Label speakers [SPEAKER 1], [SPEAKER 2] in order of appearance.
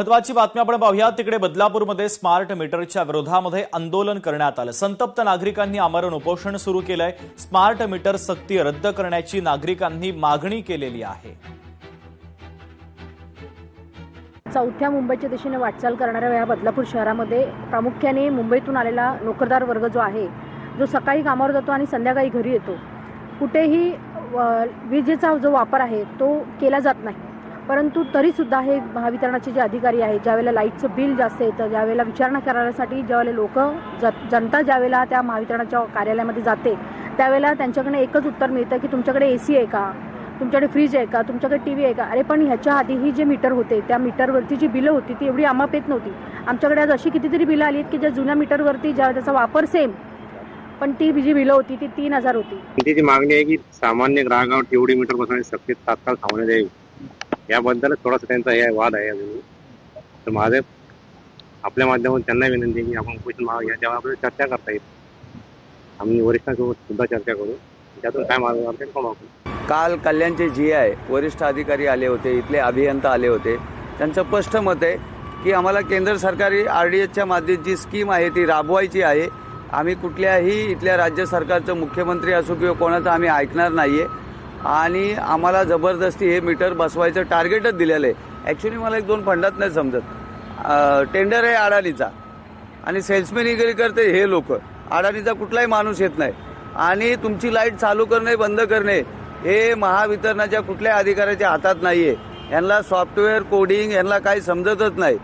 [SPEAKER 1] महत्वाची बातमी आपण पाहूया। तिकडे बदलापूरमध्ये स्मार्ट मीटरच्या विरोधामध्ये आंदोलन करण्यात आलं। संतप्त नागरिकांनी आमरण उपोषण सुरू केलंय। स्मार्ट मीटर सक्ती रद्द करण्याची नागरिकांनी मागणी केलेली आहे।
[SPEAKER 2] चौथ्या मुंबईच्या दिशेने वाटचाल करणाऱ्या या बदलापूर शहरामध्ये प्रामुख्याने मुंबईतून आलेला नोकरदार वर्ग जो आहे, जो सकाळी कामावर जातो आणि संध्याकाळी घरी येतो, कुठेही विजेचा जो वापर आहे तो केला जात नाही। परंतु तरी सुद्धा हे महावितरणाचे जे अधिकारी आहेत, ज्यावेळेला लाईटचं बिल जास्त येतं, ज्यावेळेला विचारणा करण्यासाठी ज्यावेळेला लोक जनता ज्यावेळेला त्या महावितरणाच्या कार्यालयामध्ये जाते, त्यावेळेला त्यांच्याकडे एकच उत्तर मिळतं की तुमच्याकडे एसी आहे का, तुमच्याकडे फ्रीज आहे का, तुमच्याकडे टीव्ही आहे का। अरे पण ह्याच्या आधीही जे मीटर होते त्या मीटरवरती जी बिलं होती ती एवढी अमाप येत नव्हती। आमच्याकडे आज अशी कितीतरी बिलं आली आहेत की ज्या जुन्या मीटरवरती ज्या त्याचा वापर सेम, पण ती जी बिलं होती ती 3000 होती।
[SPEAKER 3] त्याची मागणी आहे की सामान्य ग्राहकांवर एवढी मीटर बसवण्याची सक्ती तात्काळ थांबवण्यात यावी, याबद्दल थोडासा त्यांचा हे वाद आहे अजून। तर माझे आपल्या माध्यमातून त्यांना विनंती आहे की आपण उपोषण मागं घ्या, त्यावर आपल्याला चर्चा करता येईल। आम्ही वरिष्ठांसोबत सुद्धा चर्चा करू, त्यातून काय मार्ग काढता येईल आपण।
[SPEAKER 4] काल कल्याणचे GI वरिष्ठ अधिकारी आले होते, इथले अभियंता आले होते। त्यांचं स्पष्ट मत आहे की आम्हाला केंद्र सरकारी RDSच्या माध्यमात जी स्कीम आहे ती राबवायची आहे। आम्ही कुठल्याही इथल्या राज्य सरकारचं मुख्यमंत्री असो किंवा कोणाचं आम्ही ऐकणार नाहीये आणि आम्हाला जबरदस्ती हे मीटर बसवायचं टार्गेटच दिलेलं आहे। ॲक्च्युली मला एक दोन फंडात नाही समजत, टेंडर आहे अडाणीचा आणि सेल्समॅनिगिरी करते हे लोक, अडाणीचा कुठलाही माणूस येत नाही आणि तुमची लाईट चालू करणे बंद करणे हे महावितरणाच्या कुठल्याही अधिकाऱ्याच्या हातात नाहीये। यांना सॉफ्टवेअर कोडिंग यांना काही समजतच नाही।